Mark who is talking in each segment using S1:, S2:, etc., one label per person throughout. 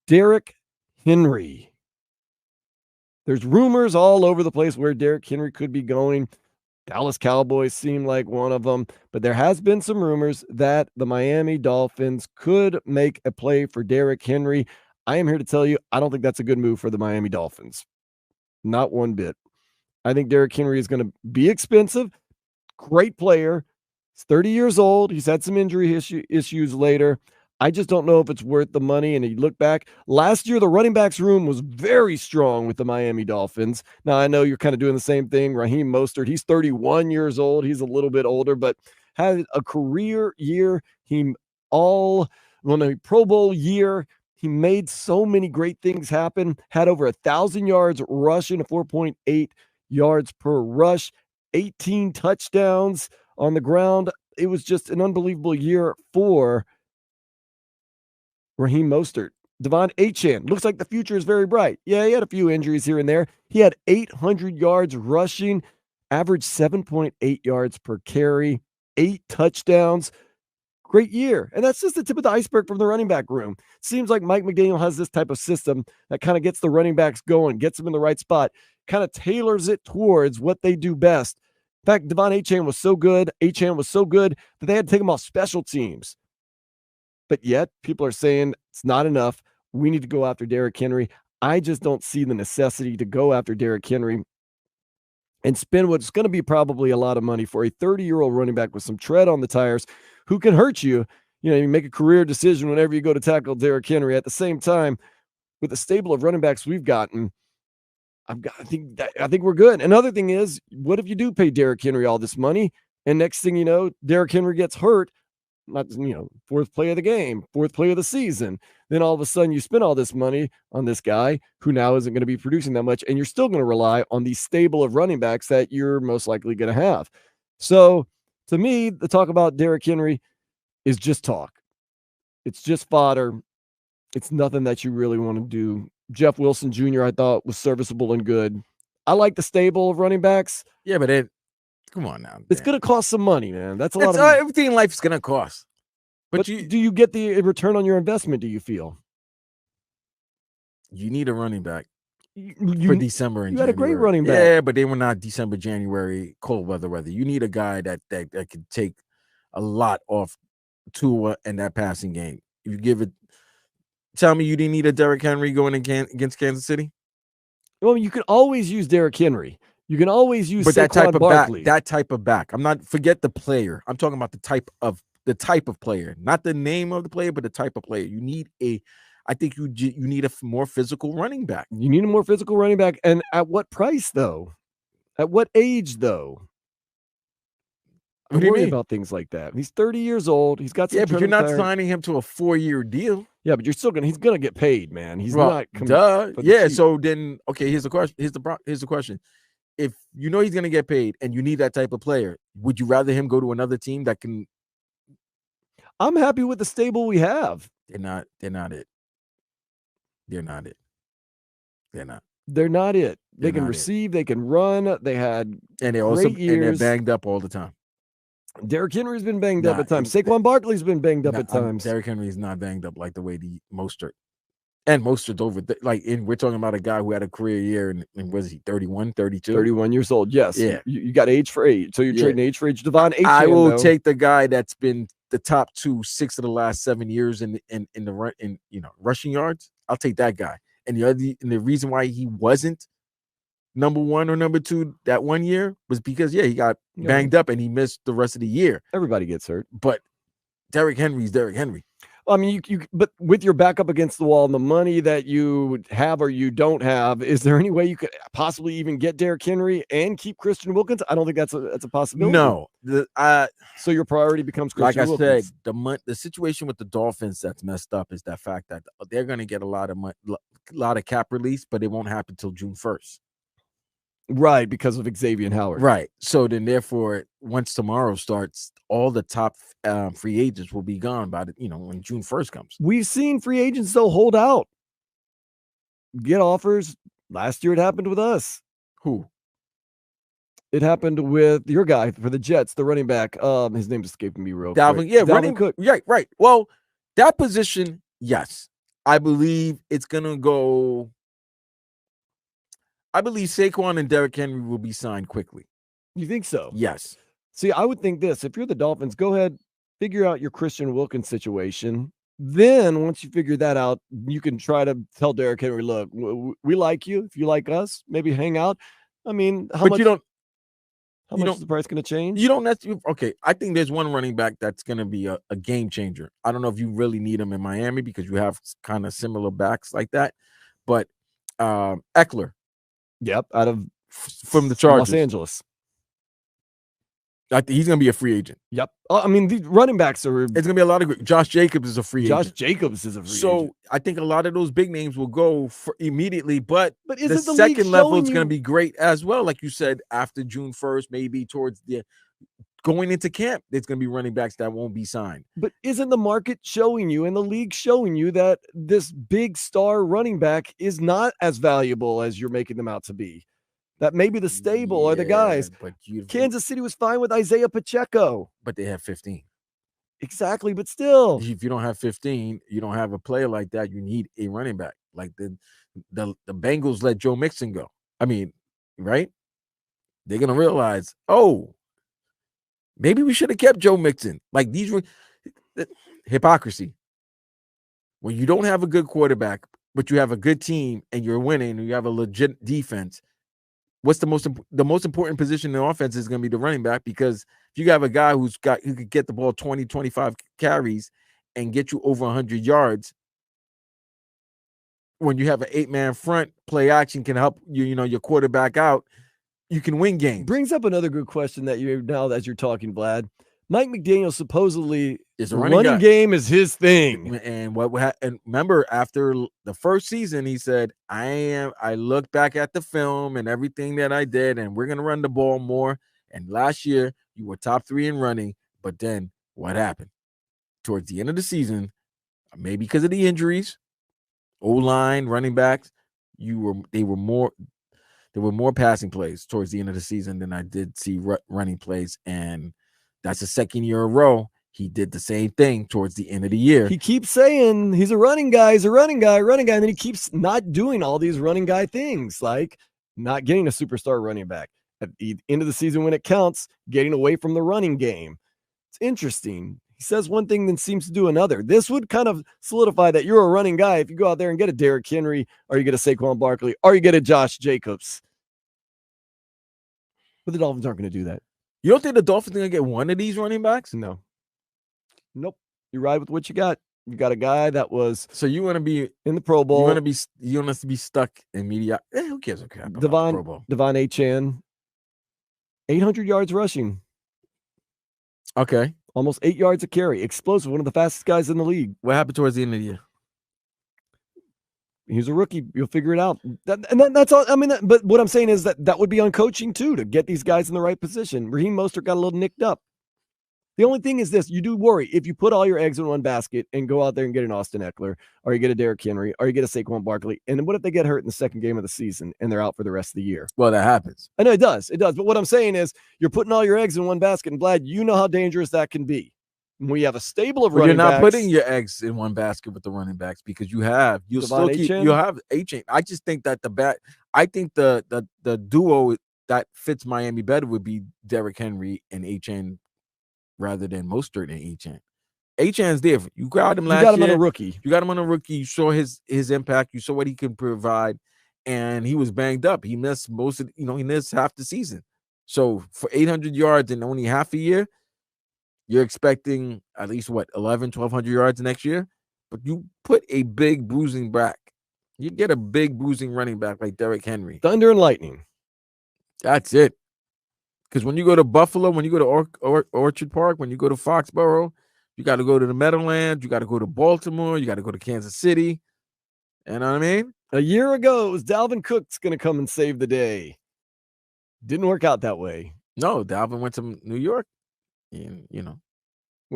S1: Derrick Henry. There's rumors all over the place where Derrick Henry could be going. Dallas Cowboys seem like one of them, but there has been some rumors that the Miami Dolphins could make a play for Derrick Henry. I am here to tell you, I don't think that's a good move for the Miami Dolphins. Not one bit. I think Derrick Henry is going to be expensive. Great player. He's 30 years old. He's had some injury issues later. I just don't know if it's worth the money. And you look back, last year, the running backs room was very strong with the Miami Dolphins. Now, I know you're kind of doing the same thing. Raheem Mostert, he's 31 years old. He's a little bit older, but had a career year. Pro Bowl year. He made so many great things happen. Had over 1,000 yards rushing, 4.8 yards per rush, 18 touchdowns on the ground. It was just an unbelievable year for Raheem Mostert. Devon Achane looks like the future is very bright. Yeah, he had a few injuries here and there. He had 800 yards rushing, averaged 7.8 yards per carry, 8 touchdowns. Great year. And that's just the tip of the iceberg from the running back room. Seems like Mike McDaniel has this type of system that kind of gets the running backs going, gets them in the right spot, kind of tailors it towards what they do best. In fact, Devon Achane was so good that they had to take him off special teams. But yet, people are saying it's not enough. We need to go after Derrick Henry. I just don't see the necessity to go after Derrick Henry and spend what's going to be probably a lot of money for a 30-year-old running back with some tread on the tires who can hurt you. You make a career decision whenever you go to tackle Derrick Henry. At the same time, with the stable of running backs we've gotten, I think we're good. Another thing is, what if you do pay Derrick Henry all this money, and next thing you know, Derrick Henry gets hurt? Fourth play of the game, fourth play of the season. Then all of a sudden you spend all this money on this guy who now isn't going to be producing that much, and you're still going to rely on the stable of running backs that you're most likely going to have. So to me, the talk about Derrick Henry is just talk. It's just fodder. It's nothing that you really want to do. Jeff Wilson Jr., I thought, was serviceable and good. I like the stable of running backs.
S2: Yeah, but come on now.
S1: It's going to cost some money, man. That's a lot of money.
S2: Everything in life is going to cost.
S1: But do you get the return on your investment, do you feel?
S2: You need a running back for December and January.
S1: You had a great running back.
S2: Yeah, but they were not December, January, cold weather. You need a guy that could take a lot off Tua and that passing game. If you give it, tell me you didn't need a Derrick Henry going against Kansas City?
S1: Well, you can always use Derrick Henry. You can always use
S2: that type of
S1: Barkley.
S2: That type of back. Forget the player. I'm talking about the type of player, not the name of the player, but the type of player. You need I think you need a more physical running back.
S1: You need a more physical running back. And at what price, though? At what age, though? I worry about things like that. He's 30 years old. He's got some.
S2: Yeah, but you're not signing him to a 4-year deal.
S1: Yeah, but he's gonna get paid, man. He's not.
S2: Yeah. So then, okay. Here's the question. Here's the question. If you know he's gonna get paid and you need that type of player, would you rather him go to another team that can?
S1: I'm happy with the stable we have.
S2: They're not it. They're not it.
S1: They're not it. They can receive. They can run. They had
S2: and they're banged up all the time.
S1: Derrick Henry's been banged up at times. Saquon Barkley's been banged up at times.
S2: Derrick Henry's not banged up like the way the Mostert. And Mostert's over. We're talking about a guy who had a career year and was he 31, 32?
S1: 31 years old. Yes.
S2: Yeah.
S1: You got age for age. So you're trading age for age. Devon Achane,
S2: I will take the guy that's been the top 6 of the last 7 years in rushing yards. I'll take that guy. And the reason why he wasn't number 1 or number 2 that 1 year was because he got banged up and he missed the rest of the year.
S1: Everybody gets hurt.
S2: But Derrick Henry's Derrick Henry.
S1: Well, I mean, but with your back up against the wall and the money that you have or you don't have, is there any way you could possibly even get Derrick Henry and keep Christian Wilkins? I don't think that's a possibility.
S2: No.
S1: So your priority becomes Christian Wilkins.
S2: Like I said, the situation with the Dolphins that's messed up is that fact that they're going to get a lot of cap release, but it won't happen until June 1st.
S1: Right, because of Xavier Howard.
S2: Right. So then, therefore, once tomorrow starts, all the top free agents will be gone by when June 1st comes.
S1: We've seen free agents though hold out, get offers. Last year, it happened with us.
S2: Who?
S1: It happened with your guy for the Jets, the running back. His name escaped me real
S2: quick.
S1: Dalvin
S2: Cook. Right. Well, that position, yes. I believe it's gonna go. I believe Saquon and Derrick Henry will be signed quickly.
S1: You think so?
S2: Yes.
S1: See, I would think this. If you're the Dolphins, go ahead, figure out your Christian Wilkins situation. Then once you figure that out, you can try to tell Derrick Henry, look, we like you. If you like us, maybe hang out. I mean, how
S2: But
S1: much
S2: you don't.
S1: is the price going to change?
S2: You don't necessarily. Okay, I think there's one running back that's going to be a game changer. I don't know if you really need him in Miami because you have kind of similar backs like that. But Eckler,
S1: Yep, out of
S2: from the Chargers,
S1: Los Angeles.
S2: I think he's going to be a free agent.
S1: Yep. I mean, the running backs are.
S2: It's going to be a lot of. Josh Jacobs is a free agent.
S1: Josh Jacobs is a free agent.
S2: So I think a lot of those big names will go for immediately, but
S1: isn't
S2: the second level is going to be great as well. Like you said, after June 1st, maybe towards the going into camp, there's going to be running backs that won't be signed.
S1: But isn't the market showing you and the league showing you that this big star running back is not as valuable as you're making them out to be? That maybe the stable or the guys.
S2: But
S1: Kansas City was fine with Isaiah Pacheco.
S2: But they have 15.
S1: Exactly, but still.
S2: If you don't have 15, you don't have a player like that. You need a running back. Like the Bengals let Joe Mixon go. I mean, right? They're going to realize, oh, maybe we should have kept Joe Mixon. Like these were hypocrisy. When you don't have a good quarterback, but you have a good team and you're winning and you have a legit defense, what's the most important position in the offense is going to be the running back, because if you have a guy who could get the ball 20, 25 carries and get you over 100 yards, when you have an 8-man front, play action can help your quarterback out, you can win games.
S1: Brings up another good question that you now as you're talking, Vlad. Mike McDaniel supposedly
S2: is a
S1: running game is his thing.
S2: And and remember, after the first season, he said, I look back at the film and everything that I did, and we're going to run the ball more. And last year, you were top 3 in running. But then what happened? Towards the end of the season, maybe because of the injuries, O-line, running backs, there were more passing plays towards the end of the season than I did see running plays. And that's the second year in a row he did the same thing towards the end of the year.
S1: He keeps saying he's a running guy, and then he keeps not doing all these running guy things, like not getting a superstar running back. At the end of the season when it counts, getting away from the running game. It's interesting. He says one thing, then seems to do another. This would kind of solidify that you're a running guy if you go out there and get a Derrick Henry, or you get a Saquon Barkley, or you get a Josh Jacobs. But the Dolphins aren't going to do that.
S2: You don't think the Dolphins are going to get one of these running backs?
S1: No. Nope. You ride with what you got. You got a guy that was.
S2: So you want to be
S1: in the Pro Bowl.
S2: You want us to be stuck in media. Who cares? Okay.
S1: Devon Achane, 800 yards rushing.
S2: Okay.
S1: Almost 8 yards a carry. Explosive. One of the fastest guys in the league.
S2: What happened towards the end of the year?
S1: He's a rookie. You'll figure it out. That's all. I mean, but what I'm saying is that would be on coaching too, to get these guys in the right position. Raheem Mostert got a little nicked up. The only thing is this: you do worry if you put all your eggs in one basket and go out there and get an Austin Eckler, or you get a Derrick Henry, or you get a Saquon Barkley, and then what if they get hurt in the second game of the season and they're out for the rest of the year?
S2: Well, that happens.
S1: I know it does. It does. But what I'm saying is you're putting all your eggs in one basket, and Vlad, you know how dangerous that can be. When you have a stable of running backs.
S2: You're not putting your eggs in one basket with the running backs, because you'll have Achane. I just think that the duo that fits Miami better would be Derrick Henry and Achane rather than Mostert and Achane. Achane's different. You got him last year.
S1: You got him on a rookie.
S2: You got him on a rookie. You saw his impact. You saw what he can provide, and he was banged up. He missed he missed half the season. So for 800 yards in only half a year, you're expecting at least 1,100-1,200 yards next year. But you put a big bruising back. You get a big bruising running back like Derrick Henry.
S1: Thunder and lightning.
S2: That's it. Because when you go to Buffalo, when you go to Orchard Park, when you go to Foxborough, you got to go to the Meadowlands, you got to go to Baltimore, you got to go to Kansas City. You know what I mean?
S1: A year ago, it was Dalvin Cook's going to come and save the day. Didn't work out that way.
S2: No, Dalvin went to New York.
S1: When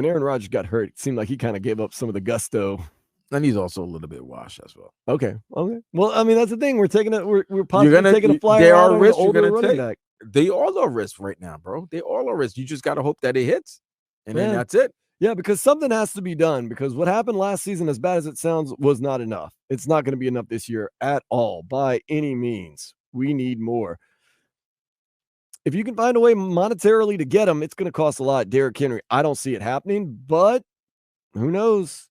S1: Aaron Rodgers got hurt, it seemed like he kind of gave up some of the gusto.
S2: And he's also a little bit washed as well.
S1: Okay. Well, I mean, that's the thing. We're possibly taking a flyer. They are risk. You're going to take.
S2: Back. They all are risk right now, bro. They all are risk. You just got to hope that it hits, and then that's it.
S1: Yeah, because something has to be done because what happened last season, as bad as it sounds, was not enough. It's not going to be enough this year at all by any means. We need more. If you can find a way monetarily to get him, it's going to cost a lot. Derrick Henry, I don't see it happening, but who knows?